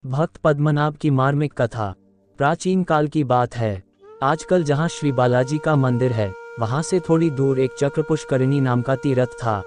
भक्त पद्मनाभ की मार्मिक कथा प्राचीन काल की बात है। आजकल जहाँ श्री बालाजी का मंदिर है, वहाँ से थोड़ी दूर एक चक्रपुष्करिणी नाम का तीर्थ था।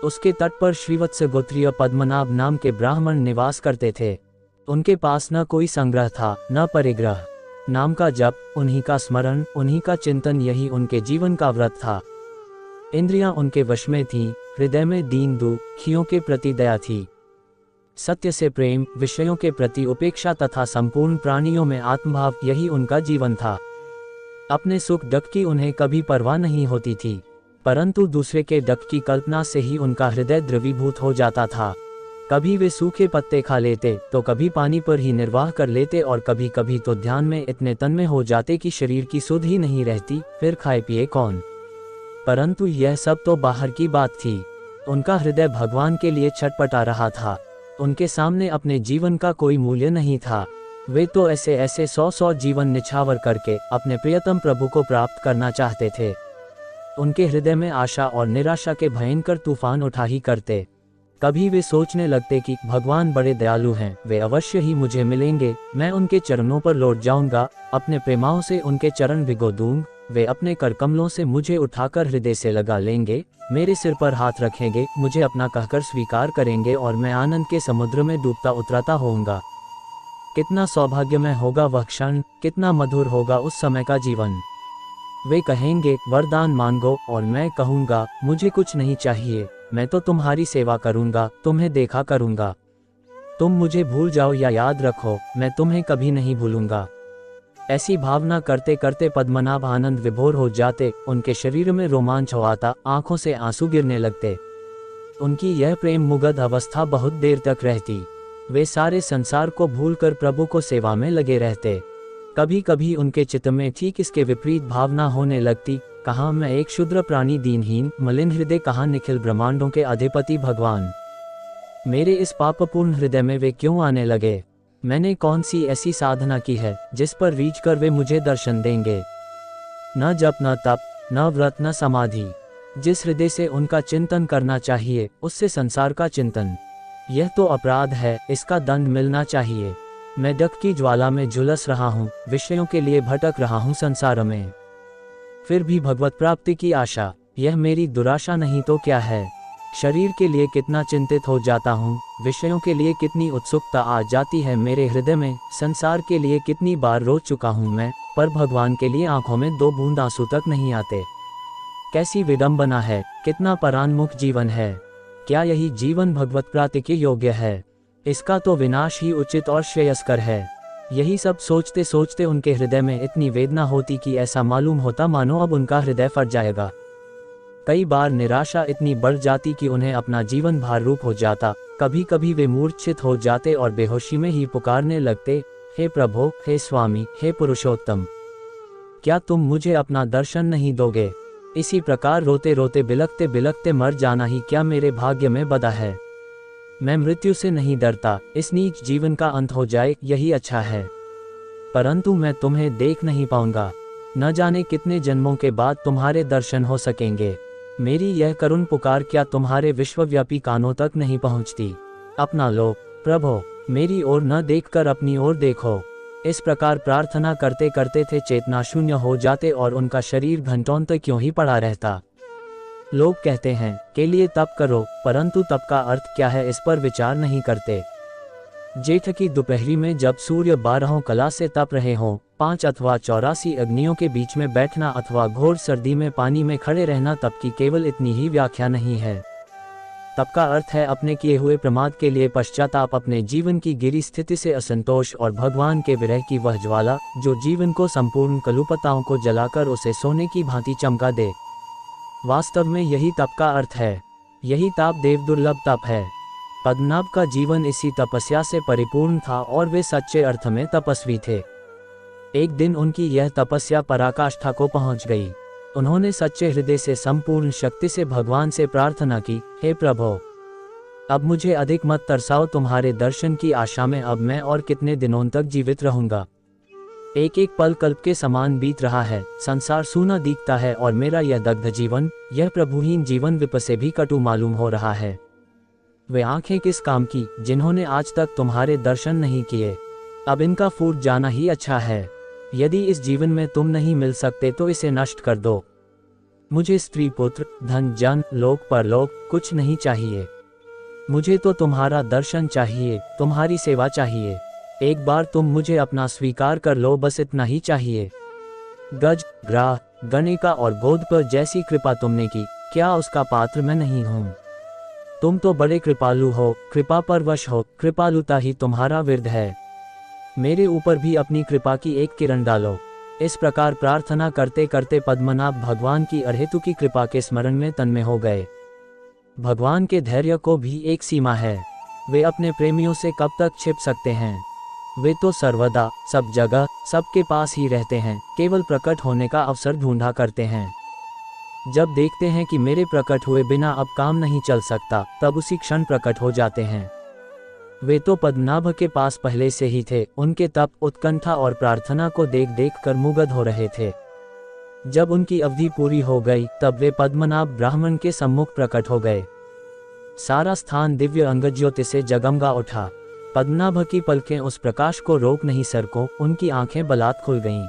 उसके तट पर श्रीवत्स गोत्रीय पद्मनाभ नाम के ब्राह्मण निवास करते थे। उनके पास न कोई संग्रह था, न परिग्रह। नाम का जप, उन्हीं का स्मरण, उन्हीं का चिंतन, यही उनके जीवन का व्रत था। इंद्रियां उनके वश में थीं, हृदय में दीन दुखियों के प्रति दया थी। सत्य से प्रेम, विषयों के प्रति उपेक्षा तथा संपूर्ण प्राणियों में आत्मभाव, यही उनका जीवन था। अपने सुख दुख की उन्हें कभी परवाह नहीं होती थी, परंतु दूसरे के दुख की कल्पना से ही उनका हृदय द्रवीभूत हो जाता था। कभी वे सूखे पत्ते खा लेते, तो कभी पानी पर ही निर्वाह कर लेते, और कभी कभी तो ध्यान में इतने तन्मय हो जाते कि शरीर की सुध ही नहीं रहती, फिर खाए पिए कौन। परंतु यह सब तो बाहर की बात थी। उनका हृदय भगवान के लिए छटपटा रहा था। उनके सामने अपने जीवन का कोई मूल्य नहीं था। वे तो ऐसे ऐसे 100 जीवन निछावर करके अपने प्रियतम प्रभु को प्राप्त करना चाहते थे। उनके हृदय में आशा और निराशा के भयंकर तूफान उठा ही करते। कभी वे सोचने लगते कि भगवान बड़े दयालु हैं, वे अवश्य ही मुझे मिलेंगे, मैं उनके चरणों पर लौट जाऊंगा, अपने प्रेमाओं से उनके चरण भिगो दूंगा, वे अपने कर कमलों से मुझे उठाकर हृदय से लगा लेंगे, मेरे सिर पर हाथ रखेंगे, मुझे अपना कहकर स्वीकार करेंगे, और मैं आनंद के समुद्र में डूबता उतराता होऊंगा। कितना सौभाग्यमय होगा वह क्षण, कितना मधुर होगा उस समय का जीवन। वे कहेंगे वरदान मांगो, और मैं कहूँगा मुझे कुछ नहीं चाहिए, मैं तो तुम्हारी सेवा करूँगा, तुम्हें देखा करूँगा। तुम मुझे भूल जाओ या याद रखो, मैं तुम्हें कभी नहीं भूलूंगा। ऐसी भावना करते करते पद्मनाभ आनंद विभोर हो जाते, उनके शरीर में रोमांच हो आता, आंखों से आंसू गिरने लगते। उनकी यह प्रेम मुग्ध अवस्था बहुत देर तक रहती। वे सारे संसार को भूलकर प्रभु को सेवा में लगे रहते। कभी कभी उनके चित्त में ठीक इसके विपरीत भावना होने लगती, कहाँ मैं एक क्षुद्र प्राणी दीनहीन मलिन हृदय, कहाँ निखिल ब्रह्मांडों के अधिपति भगवान। मेरे इस पापपूर्ण हृदय में वे क्यों आने लगे? मैंने कौन सी ऐसी साधना की है जिस पर रीझ कर वे मुझे दर्शन देंगे? न जप, न तप, न व्रत, न समाधि। जिस हृदय से उनका चिंतन करना चाहिए, उससे संसार का चिंतन, यह तो अपराध है, इसका दंड मिलना चाहिए। मैं दुख की ज्वाला में झुलस रहा हूँ, विषयों के लिए भटक रहा हूँ संसार में, फिर भी भगवत प्राप्ति की आशा, यह मेरी दुराशा नहीं तो क्या है। शरीर के लिए कितना चिंतित हो जाता हूँ, विषयों के लिए कितनी उत्सुकता आ जाती है मेरे हृदय में, संसार के लिए कितनी बार रो चुका हूँ मैं, पर भगवान के लिए आंखों में 2 बूंद आंसू तक नहीं आते। कैसी विडंबना है, कितना परान्मुख जीवन है। क्या यही जीवन भगवत प्राप्ति के योग्य है? इसका तो विनाश ही उचित और श्रेयस्कर है। यही सब सोचते सोचते उनके हृदय में इतनी वेदना होती कि ऐसा मालूम होता मानो अब उनका हृदय फट जाएगा। कई बार निराशा इतनी बढ़ जाती कि उन्हें अपना जीवन भार रूप हो जाता। कभी कभी वे मूर्छित हो जाते और बेहोशी में ही पुकारने लगते, हे प्रभु, हे स्वामी, हे पुरुषोत्तम, क्या तुम मुझे अपना दर्शन नहीं दोगे? इसी प्रकार रोते रोते बिलखते बिलखते मर जाना ही क्या मेरे भाग्य में बदा है? मैं मृत्यु से नहीं डरता, इस नीच जीवन का अंत हो जाए, यही अच्छा है। परंतु मैं तुम्हें देख नहीं पाऊंगा। न जाने कितने जन्मों के बाद तुम्हारे दर्शन हो सकेंगे। मेरी यह करुण पुकार क्या तुम्हारे विश्वव्यापी कानों तक नहीं पहुंचती? अपना लो प्रभो, मेरी ओर न देखकर अपनी ओर देखो। इस प्रकार प्रार्थना करते करते थे चेतना शून्य हो जाते, और उनका शरीर घंटों तक क्यों ही पड़ा रहता। लोग कहते हैं के लिए तप करो, परंतु तप का अर्थ क्या है इस पर विचार नहीं करते। जेठ की दोपहरी में जब सूर्य 12 कला से तप रहे हों, 5 अथवा 84 अग्नियों के बीच में बैठना अथवा घोर सर्दी में पानी में खड़े रहना, तप की केवल इतनी ही व्याख्या नहीं है। तप का अर्थ है अपने किए हुए प्रमाद के लिए पश्चाताप, अपने जीवन की गिरी स्थिति से असंतोष, और भगवान के विरह की वह ज्वाला जो जीवन को संपूर्ण कलुपताओं को जलाकर उसे सोने की भांति चमका दे। वास्तव में यही तप का अर्थ है। यही ताप देव दुर्लभ तप है। पद्मनाभ का जीवन इसी तपस्या से परिपूर्ण था, और वे सच्चे अर्थ में तपस्वी थे। एक दिन उनकी यह तपस्या पराकाष्ठा को पहुंच गई। उन्होंने सच्चे हृदय से संपूर्ण शक्ति से भगवान से प्रार्थना की, हे प्रभो, अब मुझे अधिक मत तरसाओ, तुम्हारे दर्शन की आशा में अब मैं और कितने दिनों तक जीवित रहूंगा। एक एक पल कल्प के समान बीत रहा है, संसार सूना दिखता है, और मेरा यह दग्ध जीवन, यह प्रभुहीन जीवन विप से भी कटु मालूम हो रहा है। वे आंखें किस काम की जिन्होंने आज तक तुम्हारे दर्शन नहीं किए। अब इनका फूट जाना ही अच्छा है। यदि इस जीवन में तुम नहीं मिल सकते तो इसे नष्ट कर दो। मुझे स्त्री पुत्र धन जन लोक परलोक कुछ नहीं चाहिए। मुझे तो तुम्हारा दर्शन चाहिए, तुम्हारी सेवा चाहिए। एक बार तुम मुझे अपना स्वीकार कर लो, बस इतना ही चाहिए। गज ग्राह गणिका और गोद पर जैसी कृपा तुमने की, क्या उसका पात्र मैं नहीं हूँ? तुम तो बड़े कृपालु हो, कृपा परवश हो, कृपालुता ही तुम्हारा विरध है। मेरे ऊपर भी अपनी कृपा की एक किरण डालो। इस प्रकार प्रार्थना करते करते पद्मनाभ भगवान की अहेतु की कृपा के स्मरण में तन्मय हो गए। भगवान के धैर्य को भी एक सीमा है। वे अपने प्रेमियों से कब तक छिप सकते हैं? वे तो सर्वदा सब जगह सबके पास ही रहते हैं, केवल प्रकट होने का अवसर ढूंढा करते हैं। जब देखते हैं कि मेरे प्रकट हुए बिना अब काम नहीं चल सकता, तब उसी क्षण प्रकट हो जाते हैं। वे तो पद्मनाभ के पास पहले से ही थे। उनके तप, उत्कंठा और प्रार्थना को देख देख कर मुग्ध हो रहे थे। जब उनकी अवधि पूरी हो गई, तब वे पद्मनाभ ब्राह्मण के सम्मुख प्रकट हो गए। सारा स्थान दिव्य अंगज्योति से जगमगा उठा। पद्मनाभ की पलकें उस प्रकाश को रोक नहीं सको, उनकी आंखें बलात् खुल गईं।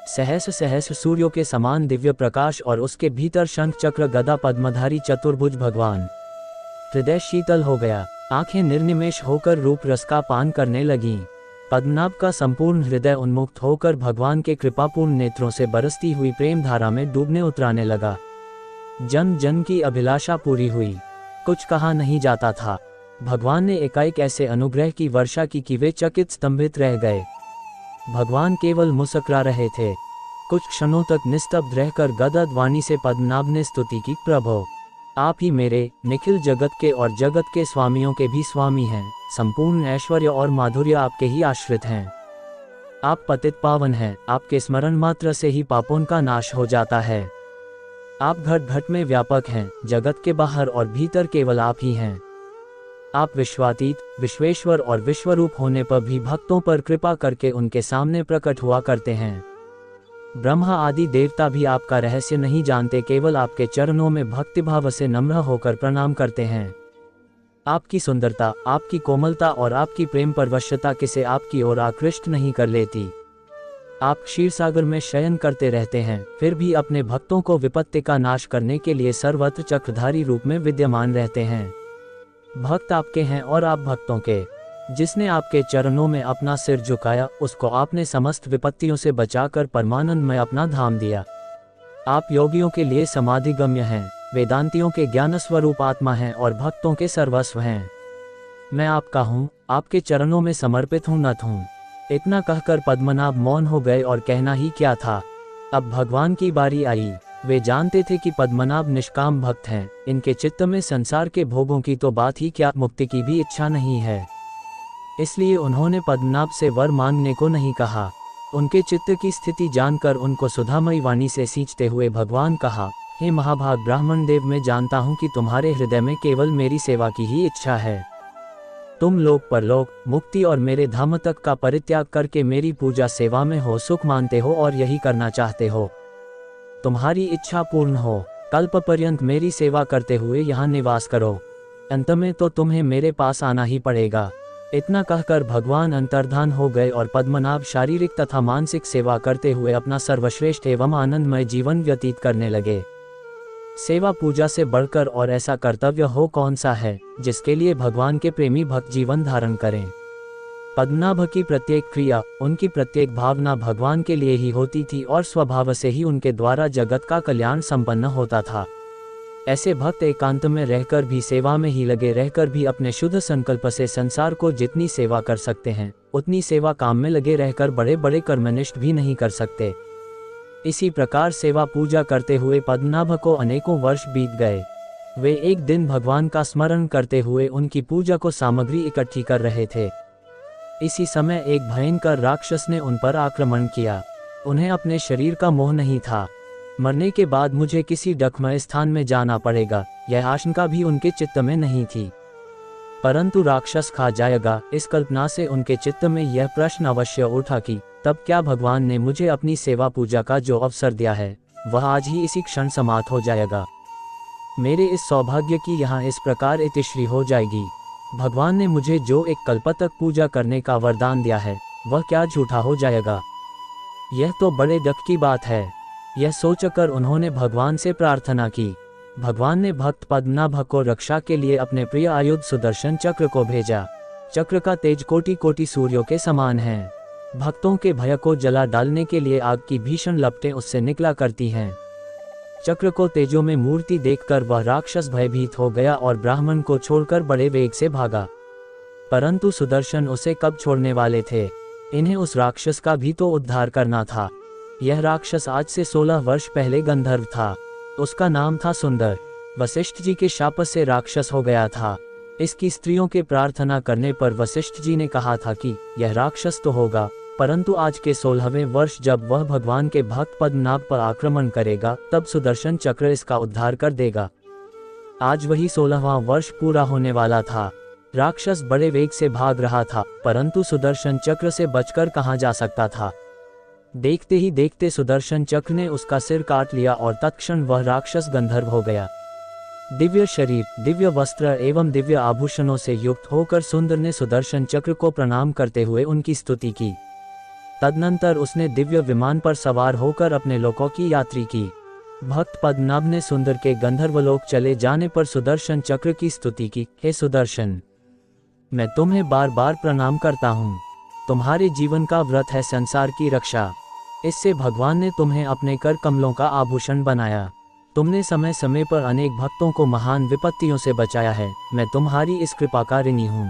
सहस्र सहस्र सूर्यों के समान दिव्य प्रकाश और उसके भीतर शंख चक्र गदा पद्मधारी चतुर्भुज भगवान। हृदय शीतल हो गया, आंखें निर्निमेष होकर रूप रस का पान करने लगीं। पद्मनाभ का संपूर्ण हृदय उन्मुक्त होकर भगवान के कृपापूर्ण नेत्रों से बरसती हुई प्रेम धारा में डूबने उतराने लगा। जन जन की अभिलाषा पूरी हुई। कुछ कहा नहीं जाता था। भगवान ने एकाएक ऐसे अनुग्रह की वर्षा की कि वे चकित स्तंभित रह गए। भगवान केवल मुस्कुरा रहे थे। कुछ क्षणों तक निस्तब्ध रहकर गदगद वाणी से पद्मनाभ ने स्तुति की, प्रभो आप ही मेरे, निखिल जगत के और जगत के स्वामियों के भी स्वामी हैं। संपूर्ण ऐश्वर्य और माधुर्य आपके ही आश्रित हैं। आप पतित पावन हैं, आपके स्मरण मात्र से ही पापों का नाश हो जाता है। आप घट घट में व्यापक हैं, जगत के बाहर और भीतर केवल आप ही हैं। आप विश्वातीत, विश्वेश्वर और विश्वरूप होने पर भी भक्तों पर कृपा करके उनके सामने प्रकट हुआ करते हैं। ब्रह्मा आदि देवता भी आपका रहस्य नहीं जानते, केवल आपके चरणों में भक्तिभाव से नम्र होकर प्रणाम करते हैं। आपकी सुंदरता, आपकी कोमलता और आपकी प्रेम परवशता किसे आपकी ओर आकृष्ट नहीं कर लेती। आप क्षीरसागर में शयन करते रहते हैं, फिर भी अपने भक्तों को विपत्ति का नाश करने के लिए सर्वत्र चक्रधारी रूप में विद्यमान रहते हैं। भक्त आपके हैं और आप भक्तों के। जिसने आपके चरणों में अपना सिर झुकाया, उसको आपने समस्त विपत्तियों से बचाकर परमानंद में अपना धाम दिया। आप योगियों के लिए समाधिगम्य हैं, वेदांतियों के ज्ञान स्वरूप आत्मा हैं और भक्तों के सर्वस्व हैं। मैं आपका हूँ, आपके चरणों में समर्पित हूँ, नत हूँ। इतना कहकर पद्मनाभ मौन हो गए और कहना ही क्या था। अब भगवान की बारी आई। वे जानते थे कि पद्मनाभ निष्काम भक्त हैं। इनके चित्त में संसार के भोगों की तो बात ही क्या, मुक्ति की भी इच्छा नहीं है। इसलिए उन्होंने पद्मनाभ से वर मांगने को नहीं कहा। उनके चित्त की स्थिति जानकर उनको सुधामयी वाणी से सींचते हुए भगवान कहा, हे महाभाग ब्राह्मण देव, मैं जानता हूँ कि तुम्हारे हृदय में केवल मेरी सेवा की ही इच्छा है। तुम लोक परलोक, मुक्ति और मेरे धाम तक का परित्याग करके मेरी पूजा सेवा में हो सुख मानते हो और यही करना चाहते हो। तुम्हारी इच्छा पूर्ण हो, कल्प पर्यंत मेरी सेवा करते हुए यहाँ निवास करो। अंत में तो तुम्हें मेरे पास आना ही पड़ेगा। इतना कहकर भगवान अंतर्धान हो गए और पद्मनाभ शारीरिक तथा मानसिक सेवा करते हुए अपना सर्वश्रेष्ठ एवं आनंदमय जीवन व्यतीत करने लगे। सेवा पूजा से बढ़कर और ऐसा कर्तव्य हो कौन सा है, जिसके लिए भगवान के प्रेमी भक्त जीवन धारण करें। पद्मनाभ की प्रत्येक क्रिया, उनकी प्रत्येक भावना भगवान के लिए ही होती थी और स्वभाव से ही उनके द्वारा जगत का कल्याण संपन्न होता था। ऐसे भक्त एकांत में रहकर भी, सेवा में ही लगे रहकर भी अपने शुद्ध संकल्प से संसार को जितनी सेवा कर सकते हैं, उतनी सेवा काम में लगे रहकर बड़े बड़े कर्मनिष्ठ भी नहीं कर सकते। इसी प्रकार सेवा पूजा करते हुए पद्मनाभ को अनेकों वर्ष बीत गए। वे एक दिन भगवान का स्मरण करते हुए उनकी पूजा को सामग्री इकट्ठी कर रहे थे। इसी समय एक भयंकर राक्षस ने उन पर आक्रमण किया। उन्हें अपने शरीर का मोह नहीं था। मरने के बाद मुझे किसी डकमय स्थान में जाना पड़ेगा, यह आशंका भी उनके चित्त में नहीं थी। परंतु राक्षस खा जाएगा, इस कल्पना से उनके चित्त में यह प्रश्न अवश्य उठा कि तब क्या भगवान ने मुझे अपनी सेवा पूजा का जो अवसर दिया है, वह आज ही इसी क्षण समाप्त हो जाएगा। मेरे इस सौभाग्य की यहाँ इस प्रकार इतिश्री हो जाएगी। भगवान ने मुझे जो एक कल्प तक पूजा करने का वरदान दिया है वह क्या झूठा हो जाएगा। यह तो बड़े दुख की बात है। यह सोचकर उन्होंने भगवान से प्रार्थना की। भगवान ने भक्त पद्मनाभ को रक्षा के लिए अपने प्रिय आयुध सुदर्शन चक्र को भेजा। चक्र का तेज कोटि कोटि सूर्यों के समान है। भक्तों के भय को जला डालने के लिए आग की भीषण लपटें उससे निकला करती हैं। चक्र को तेजों में मूर्ति देखकर वह राक्षस भयभीत हो गया और ब्राह्मण को छोड़कर बड़े वेग से भागा। परंतु सुदर्शन उसे कब छोड़ने वाले थे। इन्हें उस राक्षस का भी तो उद्धार करना था। यह राक्षस आज से 16 वर्ष पहले गंधर्व था। उसका नाम था सुंदर। वशिष्ठ जी के शाप से राक्षस हो गया था। इसकी स्त्रियों के प्रार्थना करने पर वशिष्ठ जी ने कहा था कि यह राक्षस तो होगा, परंतु आज के 16वें वर्ष जब वह भगवान के भक्त पद्मनाभ पर आक्रमण करेगा तब सुदर्शन चक्र इसका उद्धार कर देगा। आज वही 16वां वर्ष पूरा होने वाला था। राक्षस बड़े वेग से भाग रहा था, परंतु सुदर्शन चक्र से बचकर कहाँ जा सकता था। देखते ही देखते सुदर्शन चक्र ने उसका सिर काट लिया और तत्क्षण वह राक्षस गंधर्व हो गया। दिव्य शरीर, दिव्य वस्त्र एवं दिव्य आभूषणों से युक्त होकर सुंदर ने सुदर्शन चक्र को प्रणाम करते हुए उनकी स्तुति की। तदनंतर उसने दिव्य विमान पर सवार होकर अपने लोकों की यात्री की। भक्त पद्मनाभ ने सुंदर के गंधर्वलोक चले जाने पर सुदर्शन चक्र की स्तुति की। हे सुदर्शन, मैं तुम्हें बार बार प्रणाम करता हूँ। तुम्हारे जीवन का व्रत है संसार की रक्षा। इससे भगवान ने तुम्हें अपने कर कमलों का आभूषण बनाया। तुमने समय समय पर अनेक भक्तों को महान विपत्तियों से बचाया है। मैं तुम्हारी इस कृपा का ऋणी हूँ।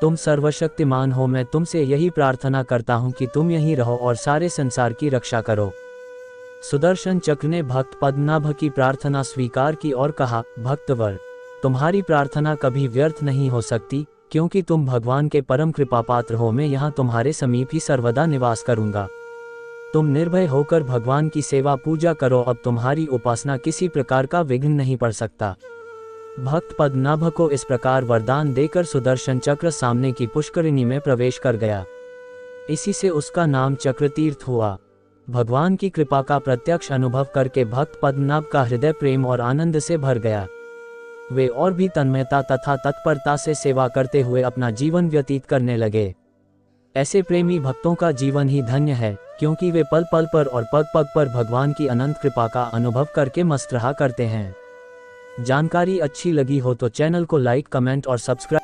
तुम सर्वशक्तिमान हो। मैं तुमसे यही प्रार्थना करता हूँ कि तुम यहीं रहो और सारे संसार की रक्षा करो। सुदर्शन चक्र ने भक्त पद्मनाभ की प्रार्थना स्वीकार की और कहा, भक्तवर, तुम्हारी प्रार्थना कभी व्यर्थ नहीं हो सकती, क्योंकि तुम भगवान के परम कृपा पात्र हो। मैं यहाँ तुम्हारे समीप ही सर्वदा निवास करूँगा। तुम निर्भय होकर भगवान की सेवा पूजा करो। अब तुम्हारी उपासना किसी प्रकार का विघ्न नहीं पड़ सकता। भक्त पद्मनाभ को इस प्रकार वरदान देकर सुदर्शन चक्र सामने की पुष्करिणी में प्रवेश कर गया। इसी से उसका नाम चक्रतीर्थ हुआ। भगवान की कृपा का प्रत्यक्ष अनुभव करके भक्त पद्मनाभ का हृदय प्रेम और आनंद से भर गया। वे और भी तन्मयता तथा तत्परता से सेवा करते हुए अपना जीवन व्यतीत करने लगे। ऐसे प्रेमी भक्तों का जीवन ही धन्य है, क्योंकि वे पल पल पर और पग पग पर भगवान की अनंत कृपा का अनुभव करके मस्त रहा करते हैं। जानकारी अच्छी लगी हो तो चैनल को लाइक, कमेंट और सब्सक्राइब